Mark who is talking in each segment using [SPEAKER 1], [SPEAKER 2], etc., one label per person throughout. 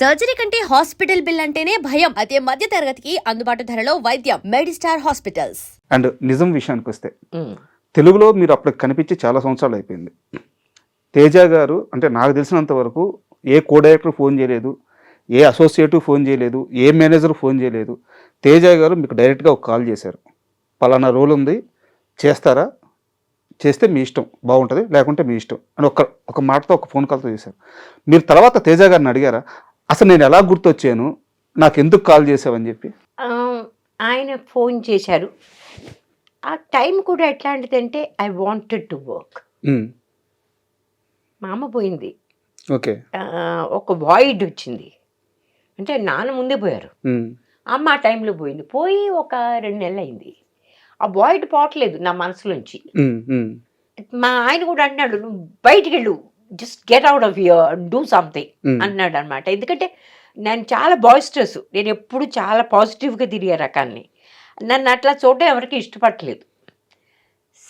[SPEAKER 1] Surgery కంటే hospital bill అంటేనే భయం. అదే మధ్య తరగతికి అందుబాటు ధరలో వైద్యం. Medistar hospitals.
[SPEAKER 2] అండ్ నిజం విషయానికి వస్తే తెలుగులో మీరు అప్పుడు కనిపించి చాలా సంవత్సరాలు అయిపోయింది. తేజ గారు అంటే నాకు తెలిసినంత వరకు ఏ కో డైరెక్టర్ ఫోన్ చేయలేదు, ఏ అసోసియేటివ్ ఫోన్ చేయలేదు, ఏ మేనేజర్ ఫోన్ చేయలేదు. తేజ గారు మీకు డైరెక్ట్గా ఒక కాల్ చేశారు, పలానా రోల్ ఉంది చేస్తారా, చేస్తే మీ ఇష్టం బాగుంటుంది, లేకుంటే మీ ఇష్టం అని ఒక మాటతో ఒక ఫోన్ కాల్తో చేశారు. మీరు తర్వాత తేజ గారిని అడిగారా అసలు నేను ఎలా గుర్తొచ్చాను, నాకు ఎందుకు కాల్ చేసావని చెప్పి?
[SPEAKER 3] ఆయన ఫోన్ చేశారు. ఆ టైం కూడా ఎట్లాంటిదంటే ఐ వాంటెడ్ టు వర్క్. మా అమ్మ పోయింది,
[SPEAKER 2] ఓకే,
[SPEAKER 3] ఒక వాయిడ్ వచ్చింది. అంటే నాన్న ముందే పోయారు, అమ్మ ఆ టైంలో పోయింది. పోయి ఒక 2 నెలలు అయింది. ఆ వాయిడ్ పోవట్లేదు నా మనసులోంచి. మా ఆయన కూడా అన్నాడు, నువ్వు బయటికి వెళ్ళు, just get out of here, do something అన్నాడు అనమాట. ఎందుకంటే నేను చాలా బాయిస్టర్స్, నేను ఎప్పుడు చాలా పాజిటివ్గా తిరిగే రకాన్ని. నన్ను అట్లా చూడడం ఎవరికి ఇష్టపడలేదు.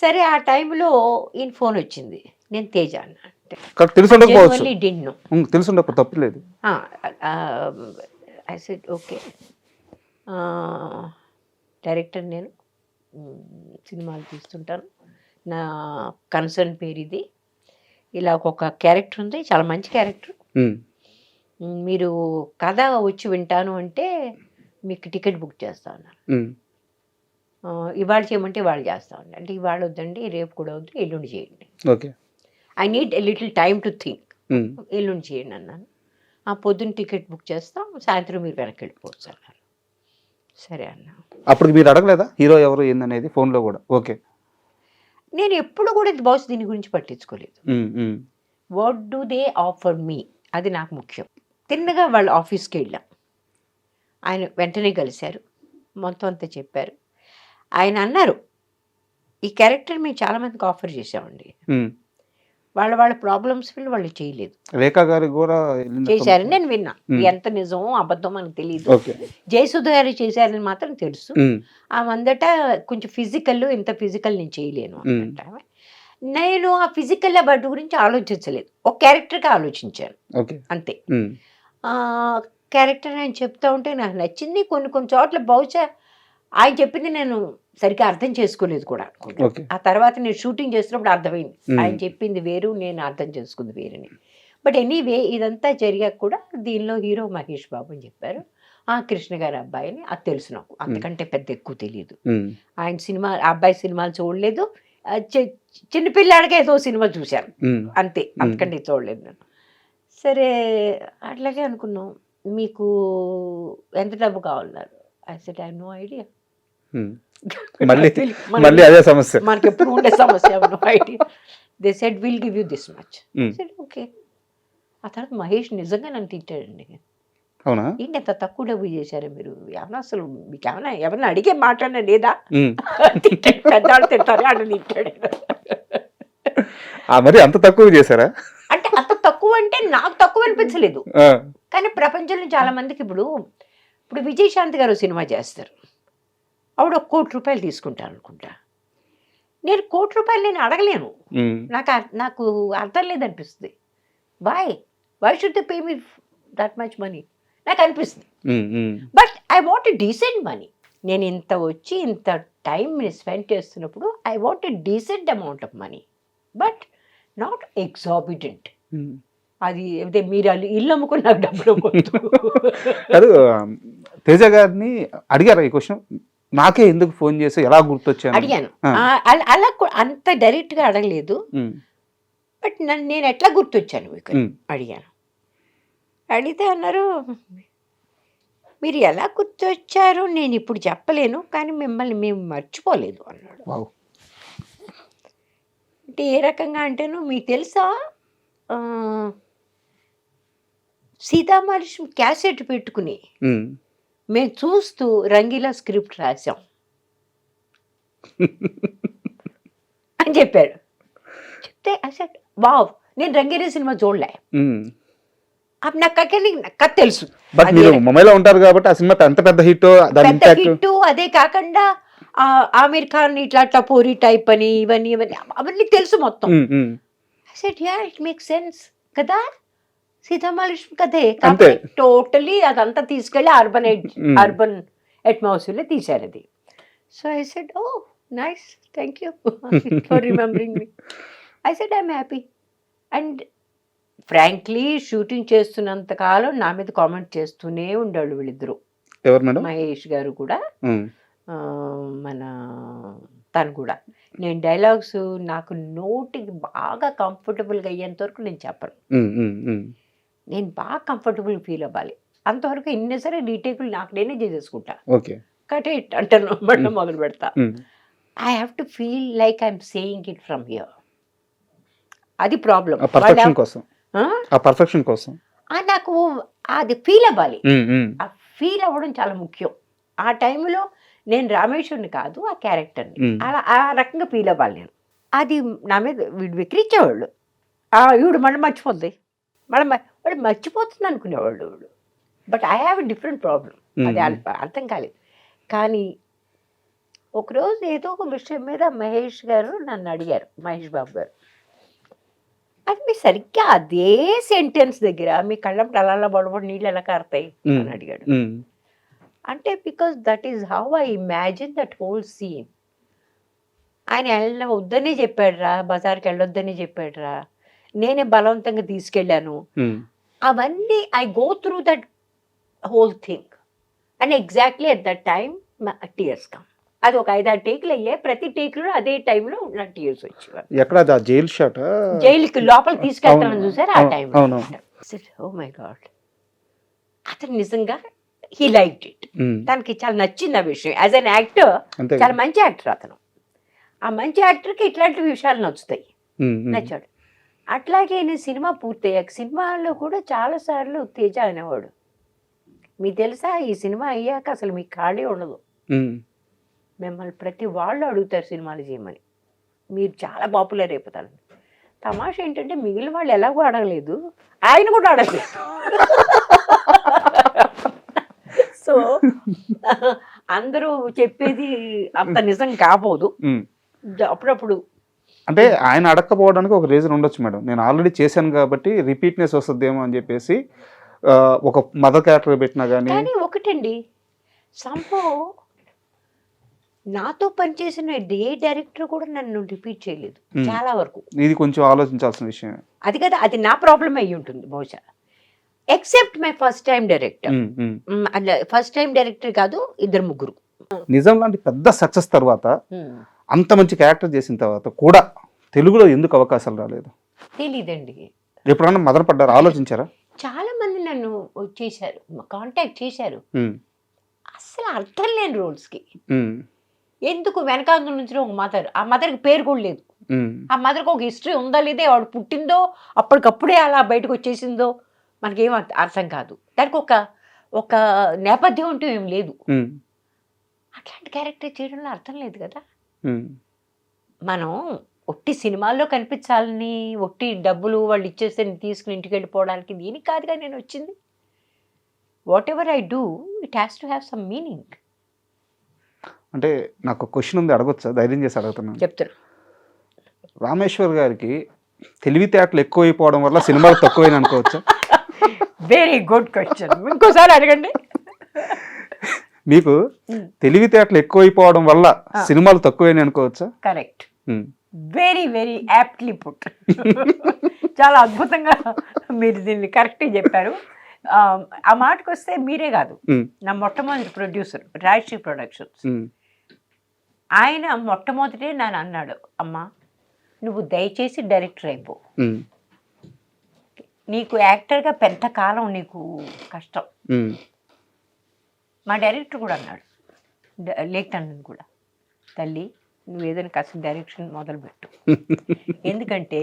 [SPEAKER 3] సరే ఆ టైంలో ఈయన ఫోన్ వచ్చింది, నేను తేజ అన్న
[SPEAKER 2] తప్పలేదు.
[SPEAKER 3] ఐ సెడ్ ఓకే, డైరెక్టర్ నేను, సినిమాలు తీస్తుంటాను, నా కన్సర్న్ పేరు ఇది, ఇలా ఒక క్యారెక్టర్ ఉంది, చాలా మంచి క్యారెక్టర్, మీరు కథ వచ్చి వింటాను అంటే మీకు టికెట్ బుక్ చేస్తా ఉన్నారు. ఇవాళ చేయమంటే ఇవాళ చేస్తా ఉన్నారు. అంటే ఇవాళ వద్దండి, రేపు కూడా వద్దు, ఎల్లుండి చేయండి.
[SPEAKER 2] Okay,
[SPEAKER 3] I need a little time to think. ఎల్లుండి చేయండి అన్నాను. ఆ పొద్దున్న టికెట్ బుక్ చేస్తాం, సాయంత్రం మీరు వెనక్కి వెళ్ళిపోవచ్చు అన్నారు. సరే అన్నా.
[SPEAKER 2] అప్పుడు మీరు అడగలేదా హీరో ఎవరు ఏందనేది ఫోన్లో కూడా? ఓకే,
[SPEAKER 3] నేను ఎప్పుడు కూడా బహుశా దీని గురించి పట్టించుకోలేదు. వాట్ డూ దే ఆఫర్ మీ, అది నాకు ముఖ్యం. తిన్నగా వాళ్ళ ఆఫీస్కి వెళ్ళాం. ఆయన వెంటనే కలిశారు, మొత్తం అంతా చెప్పారు. ఆయన అన్నారు, ఈ క్యారెక్టర్ మేము చాలామందికి ఆఫర్ చేసామండి, వాళ్ళ ప్రాబ్లమ్స్ వాళ్ళు చేయలేదు.
[SPEAKER 2] రేఖా గారు కూడా
[SPEAKER 3] చేశారని నేను విన్నా. ఎంత నిజమో అబద్ధం మనకు తెలియదు. జయసుధ గారు చేశారని మాత్రం తెలుసు. ఆ మందట కొంచెం ఫిజికల్, ఇంత ఫిజికల్ నేను చేయలేను అన్నట్ట. నేను ఆ ఫిజికల్ బట్ గురించి ఆలోచించలేదు, ఒక క్యారెక్టర్గా ఆలోచించాను అంతే. క్యారెక్టర్ ఆయన చెప్తా ఉంటే నాకు నచ్చింది. కొన్ని చోట్ల బహుశా ఆయన చెప్పింది నేను సరిగ్గా అర్థం చేసుకోలేదు కూడా. ఆ తర్వాత నేను షూటింగ్ చేస్తున్నప్పుడు అర్థమైంది, ఆయన చెప్పింది వేరు, నేను అర్థం చేసుకుంది వేరని. బట్ ఎనీవే ఇదంతా జరిగాక కూడా దీనిలో హీరో మహేష్ బాబు అని చెప్పారు. కృష్ణ గారి అబ్బాయిని, అది తెలుసు నాకు, అంతకంటే పెద్ద ఎక్కువ తెలియదు. ఆయన సినిమా, అబ్బాయి సినిమాలు చూడలేదు, చిన్నపిల్లాడికి ఏదో సినిమా చూశాను అంతే, అంతకంటే చూడలేదు నేను. సరే అట్లాగే అనుకున్నాం. మీకు ఎంత డబ్బు కావాలన్నారు? I said I have no idea.
[SPEAKER 2] మళ్ళీ అదే సమస్య,
[SPEAKER 3] మనకి ఎప్పుడు ఉండే సమస్య, no idea. They said will give you this much. Said okay. ఆ తర్వాత మహేష్ నిజంగా నన్ను తిట్టాడండి.
[SPEAKER 2] అవునా,
[SPEAKER 3] ఏంటి ఎంత తక్కువ డబ్బు చేశారు మీరు, ఏమన్నా అసలు మీకు ఏమన్నా ఎవరన్నా అడిగే మాట్లాడినా లేదా, పెద్దవాళ్ళు తింటారు అని తిట్టాడు.
[SPEAKER 2] మరి అంత తక్కువ చేశారా?
[SPEAKER 3] అంటే అంత తక్కువ అంటే నాకు తక్కువ అనిపించలేదు, కానీ ప్రపంచంలో చాలా మందికి ఇప్పుడు విజయశాంతి గారు సినిమా చేస్తారు, ఆవిడ 1 కోటి రూపాయలు తీసుకుంటాను అనుకుంటా. నేను 1 కోటి రూపాయలు నేను అడగలేను, నాకు అర్థం లేదనిపిస్తుంది. Why should they pay me that much money నాకు అనిపిస్తుంది. But I want a decent money. నేను ఇంత వచ్చి ఇంత టైం స్పెండ్ చేస్తున్నప్పుడు I want a decent amount of money, but not exorbitant. అది మీరు ఇల్లు అమ్ముకుని నాకు డబ్బులు
[SPEAKER 2] కాదు. తేజ గారిని అడిగారా ఈ క్వశ్చన్, నాకే ఎందుకు ఫోన్ చేసి ఎలా గుర్తొచ్చాను?
[SPEAKER 3] అడిగాను. అలా అంత డైరెక్ట్గా అడగలేదు, బట్ నేను ఎట్లా గుర్తొచ్చాను మీకు అడిగాను. అడిగితే అన్నారు, మీరు ఎలా గుర్తొచ్చారు నేను ఇప్పుడు చెప్పలేను, కానీ మిమ్మల్ని మేము మర్చిపోలేదు అన్నాడు. అంటే ఏ రకంగా అంటేను, మీకు తెలుసా సీతామహాలక్ష్మి క్యాసెట్ పెట్టుకుని మేము చూస్తూ రంగీలా స్క్రిప్ట్ రాసాం అని చెప్పాడు. చెప్తే అసలు వావ్, నేను రంగీలా సినిమా చూడలే, నాకు కథ తెలుసు,
[SPEAKER 2] ఉంటారు కాబట్టి ఆ సినిమా అంత పెద్ద హిట్.
[SPEAKER 3] అదే కాకుండా ఆమీర్ ఖాన్ ఇట్లా టపోరీ టైప్ అని అవన్నీ తెలుసు మొత్తం. I said yeah, it make sense కదా. సీతామహాలక్ష్మి కథే కాకపోతే టోటలీ అదంతా తీసుకెళ్ళి అర్బన్ అట్మాస్ఫియర్లో తీశారు అది. So I said oh nice, thank you for remembering me. I said I'm happy. And frankly shooting చేస్తున్నంత కాలం నా మీద కామెంట్ చేస్తూనే ఉండేవాళ్ళు వీళ్ళిద్దరూ.
[SPEAKER 2] ఎవరు మేడం?
[SPEAKER 3] మహేష్ గారు కూడా మన తను కూడా. నేను డైలాగ్స్ నాకు నోటికి బాగా కంఫర్టబుల్గా అయ్యేంత వరకు నేను చెప్పను. నేను బాగా కంఫర్టబుల్ ఫీల్ అవ్వాలి, అంతవరకు ఎన్ని సరే రీటేకులు నాకు నేనే చేసేసుకుంటా.
[SPEAKER 2] ఓకే
[SPEAKER 3] కటే అంటాను, మళ్ళీ మొదలు పెడతా. I have to feel like I'm saying it from here. అది ప్రాబ్లం.
[SPEAKER 2] పర్ఫెక్షన్ కోసం, ఆ పర్ఫెక్షన్ కోసం
[SPEAKER 3] నాకు అది ఫీల్ అవ్వాలి. ఆ ఫీల్ అవ్వడం చాలా ముఖ్యం. ఆ టైంలో నేను రామేశ్వరుని కాదు, ఆ క్యారెక్టర్ని అలా ఆ రకంగా ఫీల్ అవ్వాలి నేను. అది నా మీద వీడు విక్రించేవాళ్ళు. ఈవిడు మళ్ళీ మర్చిపోద్ది, మళ్ళీ వాడు మర్చిపోతుంది అనుకునేవాళ్ళు వీడు. But I have a different problem. అది అర్థం కాలేదు. కానీ ఒకరోజు ఏదో ఒక విషయం మీద మహేష్ గారు నన్ను అడిగారు, మహేష్ బాబు గారు, అది మీ సరిగ్గా అదే సెంటెన్స్ దగ్గర మీ కళ్ళంటే అలా బొడబడి నీళ్ళు ఎలా కారుతాయి అని అడిగాడు. అంటే because that is how I imagine that whole scene. ఆయన వెళ్ళిన వద్దనే చెప్పాడురా, బజార్కి వెళ్ళొద్దని చెప్పాడురా, నేనే బలవంతంగా తీసుకెళ్ళాను. అవన్నీ I go through that whole thing. And exactly at that time tears come. అది ఒక 5-6 టేకులు అయ్యాయి. ప్రతి టేకులో అదే టైంలో నాకు టీయర్స్ వచ్చేవారు.
[SPEAKER 2] ఎక్కడ జైలు షాట్,
[SPEAKER 3] జైలుకి లోపల తీసుకెళ్తామని చూసారు ఆ టైంలో. ఓ మై గాడ్, అతను నిజంగా హీ లైక్డ్ ఇట్. తనకి చాలా నచ్చింది ఆ విషయం. యాజ్ అన్ యాక్టర్ చాలా మంచి యాక్టర్ అతను. ఆ మంచి యాక్టర్కి ఇట్లాంటి విషయాలు నచ్చుతాయి, నచ్చాడు. అట్లాగే నేను సినిమా పూర్తయ్యాక సినిమాల్లో కూడా చాలాసార్లు తేజ అనేవాడు, మీకు తెలుసా ఈ సినిమా అయ్యాక అసలు మీకు ఖాళీ ఉండదు, మిమ్మల్ని ప్రతి వాళ్ళు అడుగుతారు సినిమాలు చేయమని, మీరు చాలా పాపులర్ అయిపోతారు. తమాషా ఏంటంటే మిగిలిన వాళ్ళు ఎలాగో అడగలేదు, ఆయన కూడా అడగలేదు. సో అందరూ చెప్పేది అంత నిజం కాబోదు అప్పుడప్పుడు.
[SPEAKER 2] అంటే ఆయన అడగకపోవడానికి ఒక రీజన్ ఉండొచ్చు మేడం. నేను ఆల్రెడీ చేశాను కాబట్టి రిపీట్నెస్ వస్తుందేమో అని చెప్పేసి ఒక మదర్ క్యారెక్టర్ పెట్టినా కానీ
[SPEAKER 3] ఒకటండి, సంభవ్ నాతో పనిచేసిన ఏ డైరెక్టర్ కూడా నన్ను రిపీట్ చేయలేదు చాలా వరకు.
[SPEAKER 2] ఇది కొంచెం ఆలోచించాల్సిన విషయం.
[SPEAKER 3] అది కదా, అది నా ప్రాబ్లం అయ్యి ఉంటుంది బహుశా. Except my first time director. First time director కాదు, 2-3.
[SPEAKER 2] నిజం లాంటి పెద్ద సక్సెస్ తర్వాత అంత మంచి క్యారెక్టర్ చేసిన తర్వాత కూడా తెలుగులో ఎందుకు అవకాశాలు రాలేదు?
[SPEAKER 3] తెలీదండి.
[SPEAKER 2] ఎప్పుడన్నా మదన పడ్డారు, ఆలోచించారా?
[SPEAKER 3] చాలా మంది నన్ను వచ్చేసారు, కాంటాక్ట్ చేశారు, అసలు అర్థం లేని రోల్స్కి. ఎందుకు వెనకాల నుంచి ఒక మదర్, ఆ మదర్కి పేరు కూడా లేదు, ఆ మదర్కి ఒక హిస్టరీ ఉందా లేదా, వాడు పుట్టిందో అప్పటికప్పుడే అలా బయటకు వచ్చేసిందో మనకేం అర్థం కాదు. దానికి ఒక నేపథ్యం అంటూ ఏం లేదు. అట్లాంటి క్యారెక్టర్ చేయడంలో అర్థం లేదు కదా. మనం ఒట్టి సినిమాల్లో కనిపించాలని, ఒట్టి డబ్బులు వాళ్ళు ఇచ్చేస్తే తీసుకుని ఇంటికి వెళ్ళిపోవడానికి దీనికి కాదుగా నేను వచ్చింది. What ever I do it has to have some meaning.
[SPEAKER 2] అంటే నాకు క్వశ్చన్ ఉంది, అడగొచ్చా? ధైర్యం చేసి అడుగుతున్నాను.
[SPEAKER 3] చెప్తారు.
[SPEAKER 2] రామేశ్వర్ గారికి తెలివితేటలు ఎక్కువైపోవడం వల్ల సినిమాలు తక్కువైన అనుకోవచ్చా?
[SPEAKER 3] వెరీ గుడ్ క్వశ్చన్, ఇంకోసారి అడగండి.
[SPEAKER 2] మీకు తెలివితేటలు ఎక్కువైపోవడం వల్ల సినిమాలు తక్కువైన అనుకోవచ్చా?
[SPEAKER 3] Correct, very very aptly put. చాలా అద్భుతంగా మీరు దీన్ని కరెక్ట్గా చెప్పారు. ఆ మాటకు వస్తే మీరే కాదు, నా మొట్టమొదటి ప్రొడ్యూసర్ రాజశ్రీ ప్రొడక్షన్స్, ఆయన మొట్టమొదటే నన్ను అన్నాడు, అమ్మా నువ్వు దయచేసి డైరెక్టర్ అయిపో, నీకు యాక్టర్గా పెద్ద కాలం నీకు కష్టం. మా డైరెక్టర్ కూడా అన్నాడు, లేఖనని కూడా, తల్లి నువ్వు ఏదైనా కాస్త డైరెక్షన్ మొదలుపెట్టు, ఎందుకంటే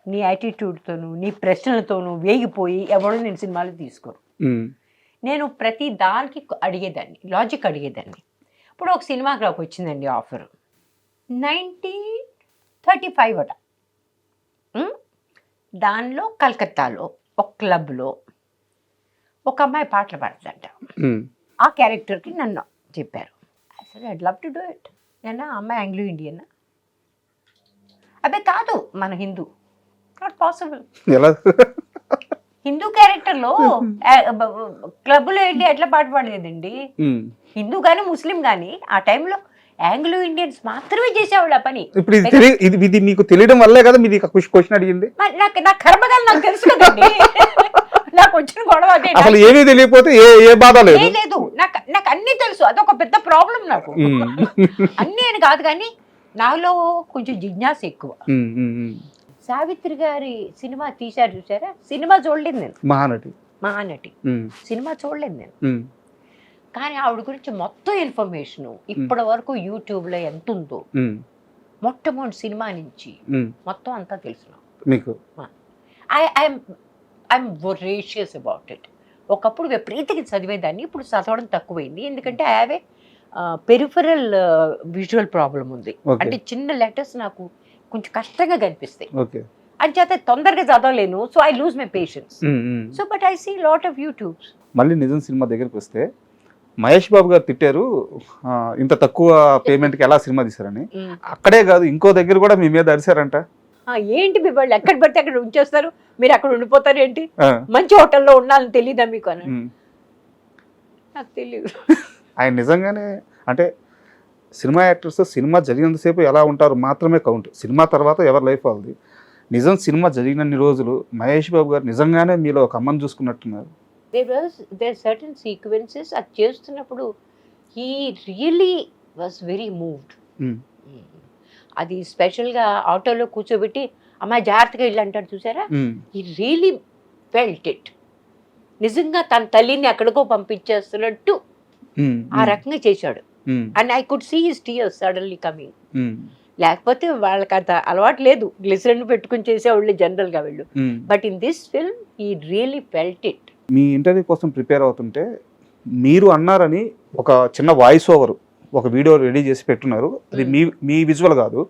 [SPEAKER 3] నీ యాటిట్యూడ్తోనూ నీ ప్రశ్నలతోనూ వేగిపోయి ఎవడో నేను సినిమాలు తీసుకోను. నేను ప్రతి దానికి అడిగేదాన్ని, లాజిక్ అడిగేదాన్ని. ఇప్పుడు ఒక సినిమాకి నాకు వచ్చిందండి ఆఫర్, 1935 అట. దానిలో కలకత్తాలో ఒక క్లబ్లో ఒక అమ్మాయి పాటలు పాడుతుందంట. ఆ క్యారెక్టర్కి నన్ను చెప్పారు. అసలు I'd love to do it. నేను అమ్మాయి ఆంగ్లో ఇండియన్, అదే కాదు మన Hindu, not possible. Hindu character లో క్లబ్ లో వెళ్ళి ఎట్లా పాట పాడలేదండి. హిందూ గాని ముస్లిం గాని ఆ టైంలో ఆంగ్లో ఇండియన్స్ మాత్రమే చేసేవాళ్ళు ఆ పని.
[SPEAKER 2] ఇప్పుడు ఇది మీకు తెలియడం వల్లే కదా మీది క్వశ్చన్ అడిగింది.
[SPEAKER 3] నా కర్మగాలు నాకు తెలుసు కదండి. నాకు వచ్చిన గొడవ అదే.
[SPEAKER 2] అసలు ఏమీ తెలియకపోతే ఏ బాధ లేదు.
[SPEAKER 3] లేదు, నాకు అన్ని తెలుసు. అదొక పెద్ద ప్రాబ్లం నాకు. అన్ని అని కాదు కానీ నాలో కొంచెం జిజ్ఞాస ఎక్కువ. సావిత్రి గారి సినిమా తీశారు చూసారా? సినిమా చూడలేదు నేను. మహానటి సినిమా చూడలేదు నేను. కానీ ఆవిడ గురించి మొత్తం ఇన్ఫర్మేషన్ ఇప్పటి వరకు యూట్యూబ్ లో ఎంత ఉందో, మొట్టమొదటి సినిమా నుంచి మొత్తం అంతా తెలుసు మీకు. I'm voracious about it. ఒకప్పుడు విపరీతంగా చదివేదాన్ని, ఇప్పుడు చదవడం తక్కువైంది. ఎందుకంటే I have a peripheral visual problem ఉంది. అంటే చిన్న లెటర్స్ నాకు కొంచెం కష్టంగా కనిపిస్తాయి. అంచేత తొందరగా చదవలేను. So I lose my patience. So but I see lot of YouTubes.
[SPEAKER 2] మళ్ళీ నిజం సినిమా దగ్గరికి వస్తే మహేష్ బాబు గారు తిట్టారు, ఇంత తక్కువ పేమెంట్కి ఎలా సినిమా తీశారని. అక్కడే కాదు ఇంకో దగ్గర కూడా మీ మీద అరిశారంట.
[SPEAKER 3] ఏంటి మీ వాళ్ళు ఎక్కడ పడితే అక్కడ ఉంచేస్తారు, మీరు అక్కడ ఉండిపోతారు ఏంటి? మంచి హోటల్లో ఉండాలని తెలీదా మీకు అని. నాకు తెలియదు.
[SPEAKER 2] ఆయన నిజంగానే అంటే సినిమా యాక్టర్స్ సినిమా జరిగినంతసేపు ఎలా ఉంటారు మాత్రమే కౌంట్. సినిమా తర్వాత ఎవరి లైఫ్ వాళ్ళది. నిజం సినిమా జరిగినన్ని రోజులు మహేష్ బాబు గారు నిజంగానే మీలో ఒక అమ్మని చూసుకున్నట్టున్నారు.
[SPEAKER 3] there certain sequences అది చేస్తున్నప్పుడు he really was very moved. అది స్పెషల్గా ఆటోలో కూర్చోబెట్టి అమ్మాయి జాగ్రత్తగా ఇల్లు అంటాడు చూసారా? he really felt it. నిజంగా తన తల్లిని ఎక్కడికో పంపించేస్తున్నట్టు ఆ రకంగా చేశాడు. And I could see his tears suddenly coming. లేకపోతే వాళ్ళకి అంత అలవాటు లేదు, గ్లిసరిన్ పెట్టుకుని చేసేవాళ్ళు జనరల్ గా వెళ్ళు. But in this film he really felt it.
[SPEAKER 2] Me interview కోసం ప్రిపేర్ అవుతుంటే మీరు అన్నారని ఒక చిన్న వాయిస్ ఓవర్ ఒక వీడియో రెడీ చేసి పెట్టున్నారు. అది మీ విజువల్ కాదు.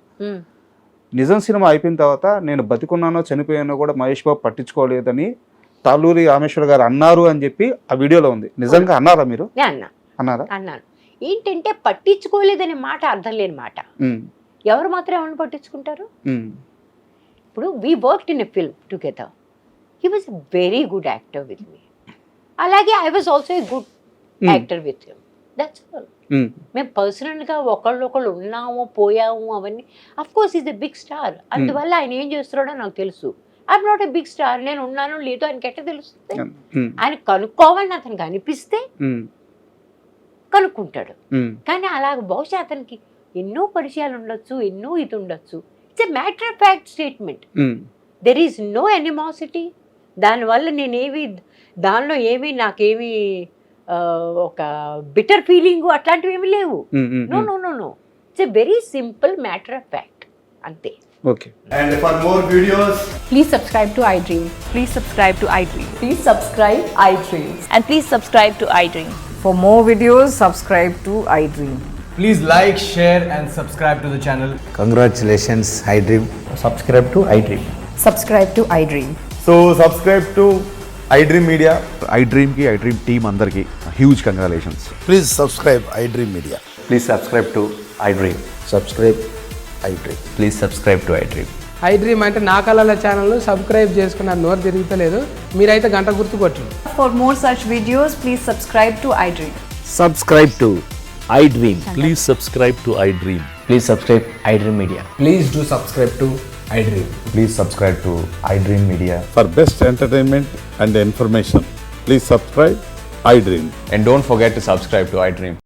[SPEAKER 2] నిజం సినిమా అయిపోయిన తర్వాత నేను బతికున్నానో చనిపోయానో కూడా మహేష్ బాబు పట్టించుకోలేదని తాళ్ళూరి రామేశ్వర గారు అన్నారు అని చెప్పి ఆ వీడియోలో ఉంది. నిజంగా అన్నారా మీరు? అన్నారా?
[SPEAKER 3] అన్నాను. ఏంటంటే పట్టించుకోలేదనే మాట అర్థం లేని మాట. ఎవరు మాత్రం ఏమన్నా పట్టించుకుంటారు? ఇప్పుడు we worked in a film together. He was a very good actor with me. అలాగే I was also a good actor with him. That's all. మేము పర్సనల్గా ఒకళ్ళు ఉన్నాము పోయాము అవన్నీ. Of course is a big star. అందువల్ల ఆయన ఏం చేస్తున్నాడో నాకు తెలుసు. I'm not a big star. నేను ఉన్నాను లేదో ఆయనకి ఎట్ట తెలుస్తుంది? ఆయన కనుక్కోవాలని అతనికి అనిపిస్తే కనుక్కుంటాడు. కానీ అలాగ బహుశా అతనికి ఎన్నో పరిచయాలు ఉండొచ్చు, ఎన్నో ఇది ఉండొచ్చు. It's a matter of fact statement. There is no animosity. దానివల్ల నేనేవి దానిలో ఏమి నాకేమి ఒక బిటర్ ఫీలింగ్ అట్లాంటివి ఏమి లేవు. No no no no it's a very simple matter of fact, అంతే.
[SPEAKER 2] Okay.
[SPEAKER 4] And for more videos,
[SPEAKER 5] please subscribe to iDream.
[SPEAKER 6] Please subscribe to iDream.
[SPEAKER 5] Please subscribe iDream.
[SPEAKER 6] And please subscribe to iDream.
[SPEAKER 5] For more videos, subscribe to iDream.
[SPEAKER 4] please like, share and subscribe to the channel.
[SPEAKER 7] Congratulations, iDream.
[SPEAKER 8] Subscribe to iDream.
[SPEAKER 5] Subscribe to iDream.
[SPEAKER 4] So subscribe to iDream Media.
[SPEAKER 9] iDream ki iDream team andarki huge congratulations.
[SPEAKER 7] Please subscribe iDream Media.
[SPEAKER 8] Please subscribe to iDream.
[SPEAKER 7] Subscribe iDream.
[SPEAKER 8] Please subscribe to iDream.
[SPEAKER 10] iDream అంటే నా కళల channel subscribe చేసుకున్న నోరు తిరుగుతలేదు. మీరైతే గంట గుర్తు కొట్టండి.
[SPEAKER 5] For more such videos, please subscribe to iDream.
[SPEAKER 8] Subscribe to iDream.
[SPEAKER 11] Please subscribe to iDream.
[SPEAKER 8] Please subscribe iDream Media.
[SPEAKER 4] Please do subscribe to iDream.
[SPEAKER 8] Please subscribe to iDream Media.
[SPEAKER 9] For best entertainment and information, please subscribe iDream.
[SPEAKER 11] And don't forget to subscribe to iDream.